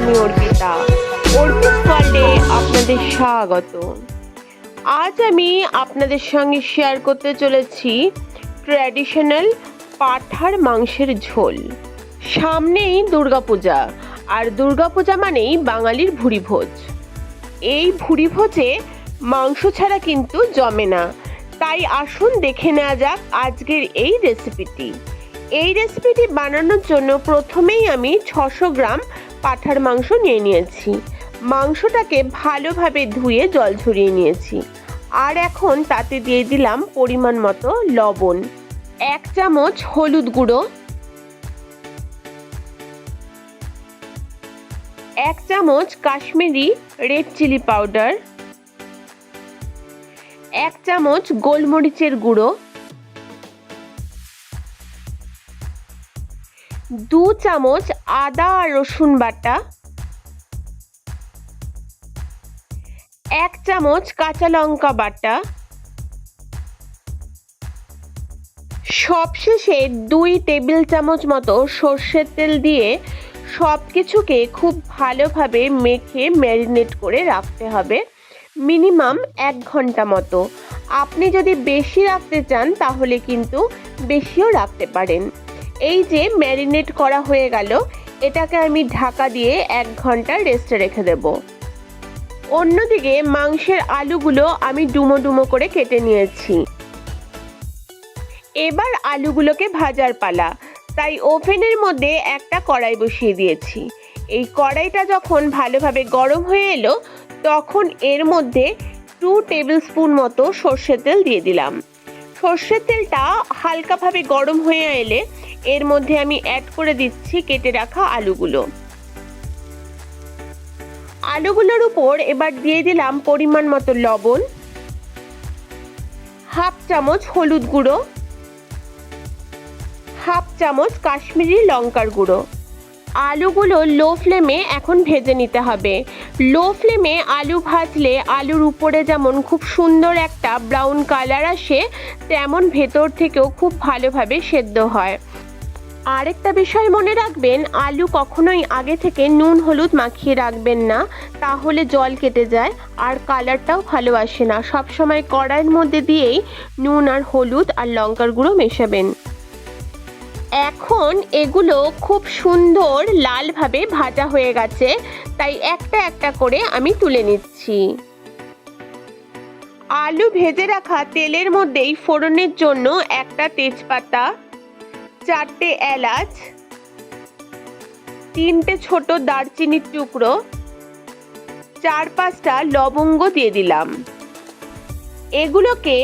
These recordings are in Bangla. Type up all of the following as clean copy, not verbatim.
আমি অর্পিতা। অর্পিত ওয়ার্ল্ডে আপনাদের স্বাগত। আজ আমি আপনাদের সঙ্গে শেয়ার করতে চলেছি ট্র্যাডিশনাল পাঠার মাংসের ঝোল। সামনেই দুর্গাপূজা, আর দুর্গাপূজা মানেই বাঙালির ভুরিভোজ। এই ভুরিভোজে মাংস ছাড়া কিন্তু জমে না। তাই আসুন দেখে নেওয়া যাক আজকের এই রেসিপিটি। এই রেসিপিটি বানানোর জন্য প্রথমেই আমি 600 গ্রাম পাঠার মাংস নিয়ে নিয়েছি। মাংসটাকে ভালোভাবে ধুয়ে জল ঝরিয়ে নিয়েছি। আর এখন তাতে দিয়ে দিলাম পরিমাণ মতো লবণ, 1 চামচ হলুদ গুঁড়ো, 1 চামচ কাশ্মীরি রেড চিলি পাউডার, 1 চামচ গোলমরিচের গুঁড়ো, 2 চামচ আদা আর রসুন বাটা, 1 চামচ কাঁচা লঙ্কা বাটা, সবশেষে 2 টেবিল চামচ মতো সর্ষের তেল দিয়ে সব কিছুকে খুব ভালোভাবে মেখে ম্যারিনেট করে রাখতে হবে মিনিমাম 1 ঘন্টা মতো। আপনি যদি বেশি রাখতে চান তাহলে কিন্তু বেশিও রাখতে পারেন। এই যে ম্যারিনেট করা হয়ে গেল, এটাকে আমি ঢাকা দিয়ে 1 ঘন্টা রেস্টে রেখে দেব। অন্যদিকে মাংসের আলুগুলো আমি ডুমো ডুমো করে কেটে নিয়েছি। এবার আলুগুলোকে ভাজার পালা। তাই ওভেনের মধ্যে একটা কড়াই বসিয়ে দিয়েছি। এই কড়াইটা যখন ভালোভাবে গরম হয়ে এলো, তখন এর মধ্যে 2 টেবিল স্পুন মতো সর্ষের তেল দিয়ে দিলাম। সর্ষের তেলটা হালকাভাবে গরম হয়ে এলে এর মধ্যে আমি অ্যাড করে দিচ্ছি কেটে রাখা আলুগুলো। আলুগুলোর উপর এবার দিয়ে দিলাম পরিমাণ মতো লবণ, 1/2 চামচ হলুদ গুঁড়ো, 1/2 চামচ কাশ্মীরি লঙ্কার গুঁড়ো। আলুগুলো লো ফ্লেমে এখন ভেজে নিতে হবে। লো ফ্লেমে আলু ভাজলে আলুর উপরে যেমন খুব সুন্দর একটা ব্রাউন কালার আসে, তেমন ভেতর থেকেও খুব ভালোভাবে সেদ্ধ হয়। আরেকটা বিষয় মনে রাখবেন, আলু কখনোই আগে থেকে নুন হলুদ মাখিয়ে রাখবেন না, তাহলে জল কেটে যায় আর কালারটাও ভালো আসে না। সবসময় কড়াইয়ের মধ্যে দিয়েই নুন আর হলুদ আর লঙ্কার গুঁড়ো মেশাবেন। এখন এগুলো খুব সুন্দর লালভাবে ভাজা হয়ে গেছে, তাই একটা একটা করে আমি তুলে নিচ্ছি। আলু ভেজে রাখা তেলের মধ্যেই ফোড়নের জন্য একটা তেজপাতা, 4টে এলাচ, 3টে ছোট দারচিনির টুকরো, 4-5টা লবঙ্গ দিয়ে দিলাম। এগুলোকে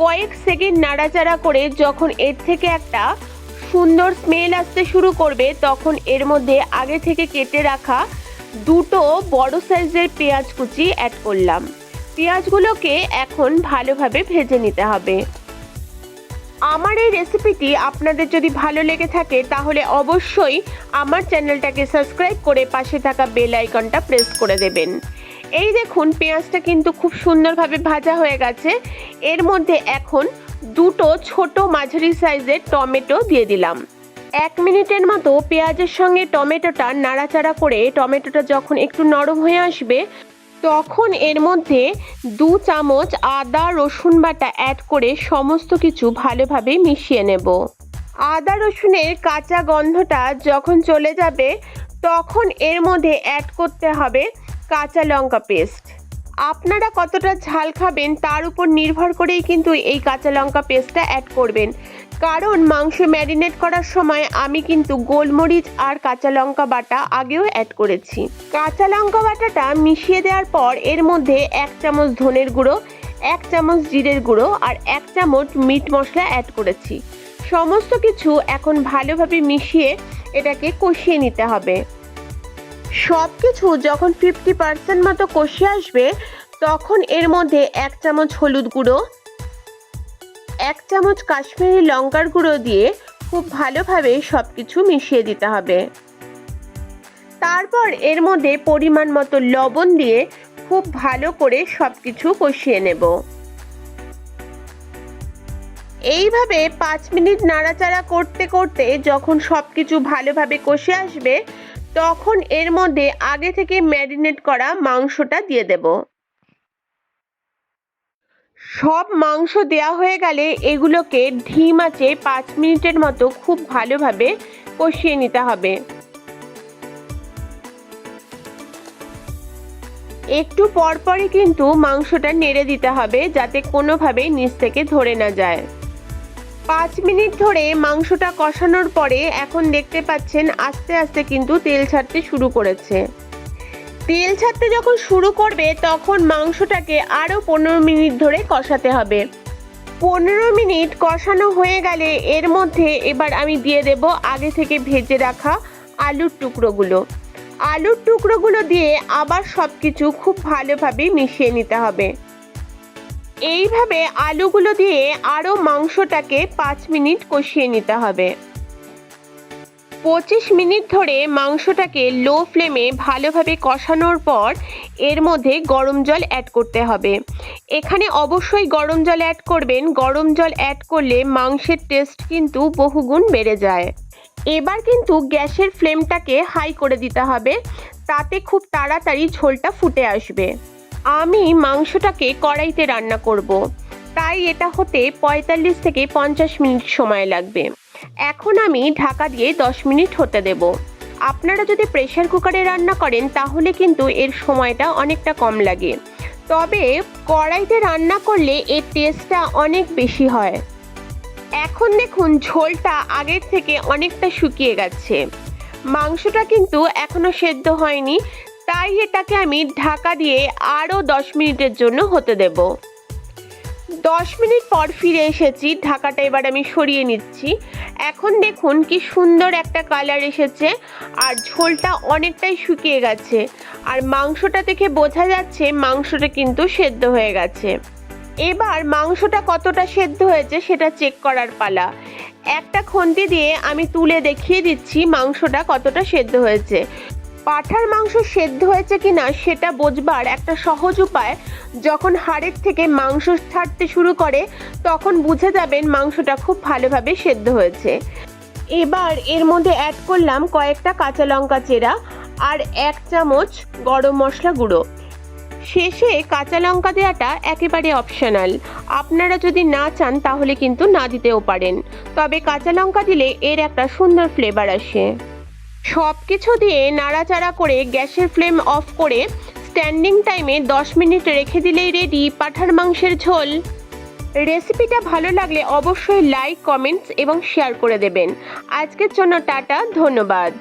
কয়েক সেকেন্ড নাড়াচাড়া করে যখন এর থেকে একটা সুন্দর স্মেল আসতে শুরু করবে, তখন এর মধ্যে আগে থেকে কেটে রাখা 2টো বড় সাইজের পেঁয়াজ কুচি অ্যাড করলাম। পেঁয়াজগুলোকে এখন ভালোভাবে ভেজে নিতে হবে। আমার এই রেসিপিটি আপনাদের যদি ভালো লেগে থাকে তাহলে অবশ্যই আমার চ্যানেলটাকে সাবস্ক্রাইব করে পাশে থাকা বেল আইকনটা প্রেস করে দেবেন। এই দেখুন, পেঁয়াজটা কিন্তু খুব সুন্দরভাবে ভাজা হয়ে গেছে। এর মধ্যে এখন 2টো ছোট মাঝারি সাইজের টমেটো দিয়ে দিলাম। 1 মিনিটের মতো পেঁয়াজের সঙ্গে টমেটোটা নাড়াচাড়া করে টমেটোটা যখন একটু নরম হয়ে আসবে, তখন এর মধ্যে 2 চামচ আদা রসুন বাটা অ্যাড করে সমস্ত কিছু ভালোভাবে মিশিয়ে নেব। আদা রসুনের কাঁচা গন্ধটা যখন চলে যাবে, তখন এর মধ্যে অ্যাড করতে হবে কাঁচা লঙ্কা পেস্ট। আপনারা কতটা ঝাল খাবেন তার উপর নির্ভর করেই কিন্তু এই কাঁচা লঙ্কা পেস্টটা অ্যাড করবেন। কারণ মাংস ম্যারিনেট করার সময় আমি কিন্তু গোলমরিচ আর কাঁচা লঙ্কা বাটা আগেও অ্যাড করেছি। কাঁচা লঙ্কা বাটাটা মিশিয়ে দেওয়ার পর এর মধ্যে 1 চামচ ধনের গুঁড়ো, 1 চামচ জিরের গুঁড়ো আর 1 চামচ মিট মশলা অ্যাড করেছি। সমস্ত কিছু এখন ভালোভাবে মিশিয়ে এটাকে কষিয়ে নিতে হবে। সব কিছু যখন 50% মতো কষে আসবে, তখন এর মধ্যে 1 চামচ হলুদ গুঁড়ো, 1 চামচ কাশ্মীরি লঙ্কার গুঁড়ো দিয়ে খুব ভালোভাবে সব কিছু মিশিয়ে দিতে হবে। তারপর এর মধ্যে পরিমাণ মতো লবণ দিয়ে খুব ভালো করে সব কিছু কষিয়ে নেব। এইভাবে 5 মিনিট নাড়াচাড়া করতে করতে যখন সব কিছু ভালোভাবে কষে আসবে, তখন এর মধ্যে আগে থেকে ম্যারিনেট করা মাংসটা দিয়ে দেব। সব মাংস দেওয়া হয়ে গেলে এগুলোকে ধিম আঁচে 5 মিনিটের মতো খুব ভালোভাবে কষিয়ে নিতে হবে। একটু পরপরই কিন্তু মাংসটা নেড়ে দিতে হবে যাতে কোনোভাবে নিচ থেকে ধরে না যায়। 5 মিনিট ধরে মাংসটা কষানোর পরে এখন দেখতে পাচ্ছেন আস্তে আস্তে কিন্তু তেল ছাড়তে শুরু করেছে। তেল ছাড়তে যখন শুরু করবে তখন মাংসটাকে আরও 15 মিনিট ধরে কষাতে হবে। 15 মিনিট কষানো হয়ে গেলে এর মধ্যে এবার আমি দিয়ে দেব আগে থেকে ভেজে রাখা আলুর টুকরোগুলো। আলুর টুকরোগুলো দিয়ে আবার সব কিছু খুব ভালোভাবে মিশিয়ে নিতে হবে। এইভাবে আলুগুলো দিয়ে আরও মাংসটাকে 5 মিনিট কষিয়ে নিতে হবে। 25 মিনিট ধরে মাংসটাকে লো ফ্লেমে ভালোভাবে কষানোর পর এর মধ্যে গরম জল অ্যাড করতে হবে। এখানে অবশ্যই গরম জল অ্যাড করবেন। গরম জল অ্যাড করলে মাংসের টেস্ট কিন্তু বহুগুণ বেড়ে যায়। এবার কিন্তু গ্যাসের ফ্লেমটাকে হাই করে দিতে হবে, তাতে খুব তাড়াতাড়ি ঝোলটা ফুটে আসবে। আমি মাংসটাকে কড়াইতে রান্না করব, তাই এটা হতে 45 থেকে 50 মিনিট সময় লাগবে। এখন আমি ঢাকা দিয়ে 10 মিনিট হতে দেব। আপনারা যদি প্রেসার কুকারে রান্না করেন তাহলে কিন্তু এর সময়টা অনেকটা কম লাগে, তবে কড়াইতে রান্না করলে এর টেস্টটা অনেক বেশি হয়। এখন দেখুন ঝোলটা আগের থেকে অনেকটা শুকিয়ে গেছে। মাংসটা কিন্তু এখনো সেদ্ধ হয়নি, তাই এটাকে আমি ঢাকা দিয়ে আরও 10 মিনিটের জন্য হতে দেব। 10 মিনিট পর ফিরে এসেছি, ঢাকাটা এবার আমি সরিয়ে নিচ্ছি। এখন দেখুন কি সুন্দর একটা কালার এসেছে আর ঝোলটা অনেকটাই শুকিয়ে গেছে, আর মাংসটা দেখে বোঝা যাচ্ছে মাংসটা কিন্তু সেদ্ধ হয়ে গেছে। এবার মাংসটা কতটা সেদ্ধ হয়েছে সেটা চেক করার পালা। একটা খুন্তি দিয়ে আমি তুলে দেখিয়ে দিচ্ছি মাংসটা কতটা সেদ্ধ হয়েছে। পাঁঠার মাংস সেদ্ধ হয়েছে কিনা সেটা বোঝবার একটা সহজ উপায়, যখন হাড়ের থেকে মাংস ছাড়তে শুরু করে তখন বুঝে যাবেন মাংসটা খুব ভালোভাবে সেদ্ধ হয়েছে। এবার এর মধ্যে অ্যাড করলাম কয়েকটা কাঁচা লঙ্কা চেরা আর 1 চামচ গরম মশলা গুঁড়ো। শেষে কাঁচা লঙ্কা দেওয়াটা একেবারে অপশনাল, আপনারা যদি না চান তাহলে কিন্তু না দিতেও পারেন, তবে কাঁচা লঙ্কা দিলে এর একটা সুন্দর ফ্লেভার আসে। সব কিছু দিয়ে নাড়াচাড়া করে গ্যাসের ফ্লেম অফ করে স্ট্যান্ডিং টাইমে 10 মিনিট রেখে দিলেই রেডি পাঁঠার মাংসের ঝোল। রেসিপিটা ভালো লাগলে অবশ্যই লাইক, কমেন্টস এবং শেয়ার করে দেবেন। আজকের জন্য টাটা, ধন্যবাদ।